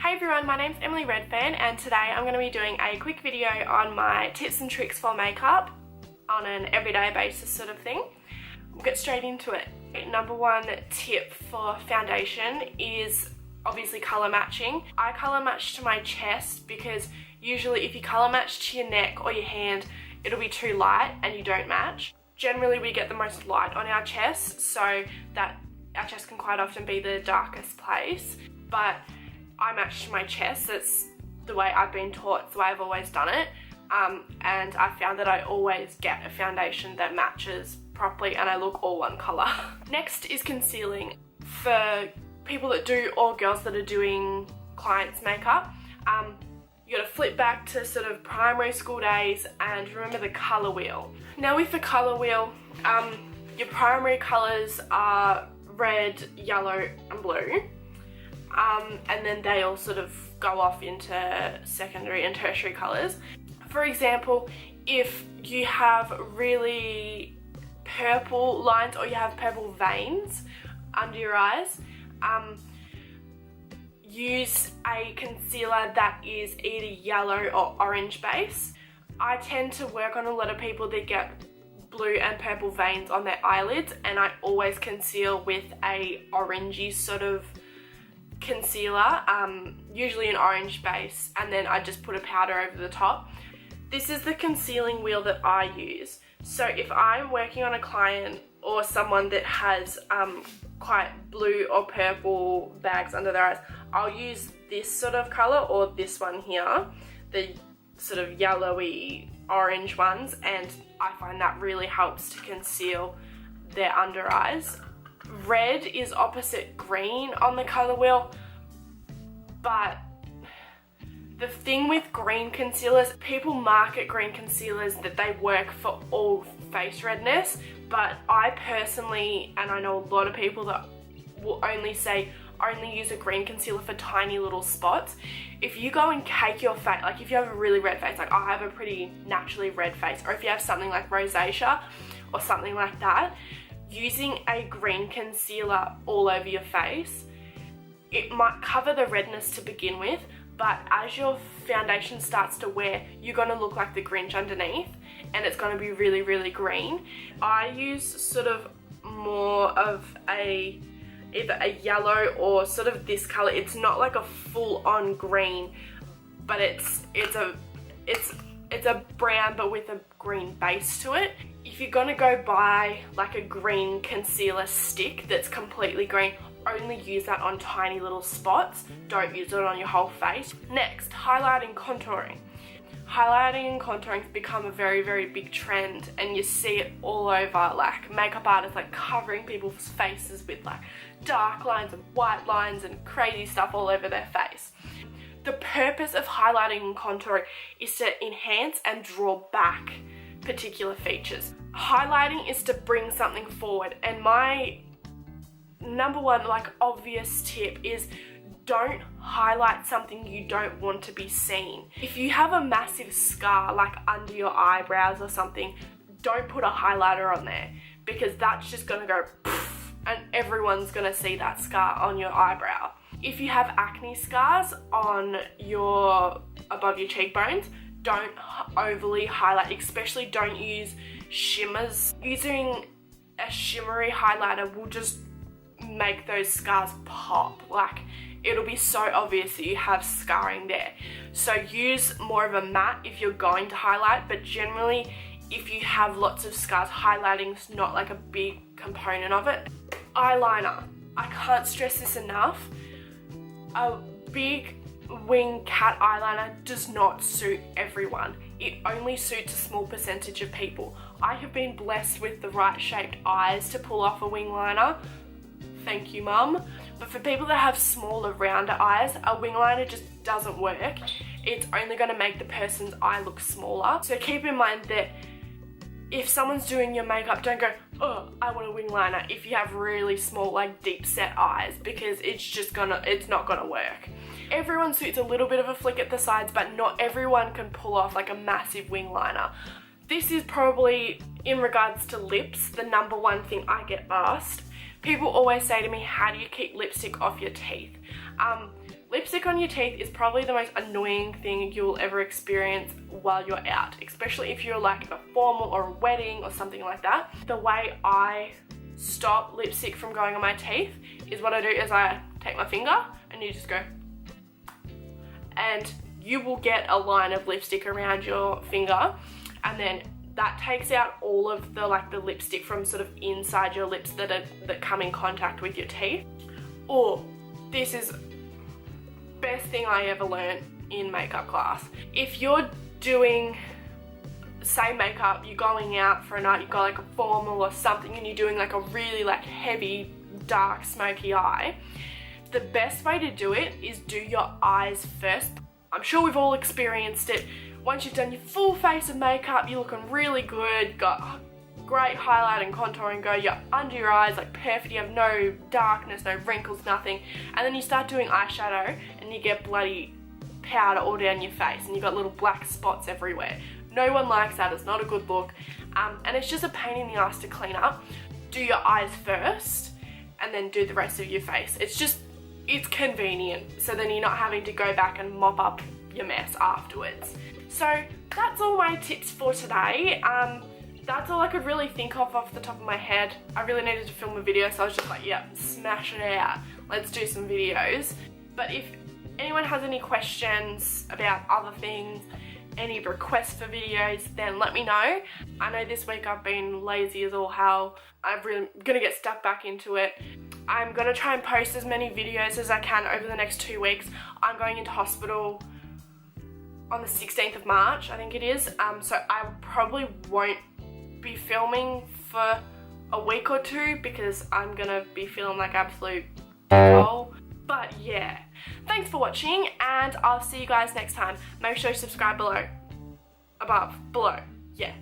Hey everyone, my name's Emily Redfern and today I'm going to be doing a quick video on my tips and tricks for makeup on an everyday basis sort of thing. We'll get straight into it. Number one tip for foundation is obviously colour matching. I colour match to my chest because usually if you colour match to your neck or your hand, it'll be too light and you don't match. Generally we get the most light on our chest, so that our chest can quite often be the darkest place, but I match to my chest. That's the way I've been taught, it's the way I've always done it, and I found that I always get a foundation that matches properly and I look all one colour. Next is concealing. For people that do, or girls that are doing clients' makeup, you gotta flip back to sort of primary school days and remember the colour wheel. Now with the colour wheel, your primary colours are red, yellow and blue. And then they all sort of go off into secondary and tertiary colours. For example, if you have really purple lines or you have purple veins under your eyes, use a concealer that is either yellow or orange base. I tend to work on a lot of people that get blue and purple veins on their eyelids, and I always conceal with a orangey sort of concealer, usually an orange base, and then I just put a powder over the top. This is the concealing wheel that I use. So if I'm working on a client or someone that has quite blue or purple bags under their eyes, I'll use this sort of colour or this one here, the sort of yellowy orange ones, and I find that really helps to conceal their under eyes. Red is opposite green on the colour wheel, but the thing with green concealers, people market green concealers that they work for all face redness, but I personally, and I know a lot of people that will only say only use a green concealer for tiny little spots. If you go and cake your face, like if you have a really red face, like I have a pretty naturally red face, or if you have something like rosacea or something like that, using a green concealer all over your face, it might cover the redness to begin with, but as your foundation starts to wear, you're going to look like the Grinch underneath and it's going to be really, really green. I use sort of more of either a yellow or sort of this colour. It's not like a full-on green, but it's a brown but with a green base to it. If you're gonna go buy like a green concealer stick that's completely green, only use that on tiny little spots. Don't use it on your whole face. Next, highlighting, contouring. Highlighting and contouring has become a very, very big trend, and you see it all over, like makeup artists like covering people's faces with like dark lines and white lines and crazy stuff all over their face. The purpose of highlighting and contouring is to enhance and draw back particular features. Highlighting is to bring something forward, and my number one like obvious tip is don't highlight something you don't want to be seen. If you have a massive scar like under your eyebrows or something, don't put a highlighter on there, because that's just gonna go poof, and everyone's gonna see that scar on your eyebrow. If you have acne scars on above your cheekbones, don't overly highlight, especially don't use shimmers. Using a shimmery highlighter will just make those scars pop. Like, it'll be so obvious that you have scarring there. So use more of a matte if you're going to highlight, but generally if you have lots of scars, highlighting's not like a big component of it. Eyeliner. I can't stress this enough. A big wing cat eyeliner does not suit everyone. It only suits a small percentage of people. I have been blessed with the right shaped eyes to pull off a wing liner. Thank you, mum. But for people that have smaller, rounder eyes, a wing liner just doesn't work. It's only going to make the person's eye look smaller. So keep in mind that if someone's doing your makeup, don't go, oh, I want a wing liner if you have really small, like deep set eyes, because it's not gonna work. Everyone suits a little bit of a flick at the sides, but not everyone can pull off like a massive wing liner. This is probably, in regards to lips, the number one thing I get asked. People always say to me, how do you keep lipstick off your teeth? Lipstick on your teeth is probably the most annoying thing you'll ever experience while you're out, especially if you're like at a formal or a wedding or something like that. The way I stop lipstick from going on my teeth is what I do is I take my finger and you just go, and you will get a line of lipstick around your finger, and then that takes out all of the lipstick from sort of inside your lips that come in contact with your teeth. Or this is best thing I ever learned in makeup class. If you're doing, say, makeup, you're going out for a night, you've got like a formal or something, and you're doing like a really like heavy, dark, smoky eye, the best way to do it is do your eyes first. I'm sure we've all experienced it. Once you've done your full face of makeup, you're looking really good, got great highlight and contouring go, you're under your eyes like perfect, you have no darkness, no wrinkles, nothing, and then you start doing eyeshadow and you get bloody powder all down your face and you've got little black spots everywhere. No one likes that, it's not a good look, and it's just a pain in the ass to clean up. Do your eyes first and then do the rest of your face. It's convenient, so then you're not having to go back and mop up your mess afterwards. So that's all my tips for today. That's all I could really think of off the top of my head. I really needed to film a video, so I was just like, yeah, smash it out. Let's do some videos. But if anyone has any questions about other things, any requests for videos, then let me know. I know this week I've been lazy as all hell. I'm really gonna get stuck back into it. I'm gonna try and post as many videos as I can over the next 2 weeks. I'm going into hospital on the 16th of March, I think it is. So I probably won't be filming for a week or two because I'm gonna be feeling like absolute dickhole. But yeah, thanks for watching and I'll see you guys next time. Make sure you subscribe below. Above, below, yeah.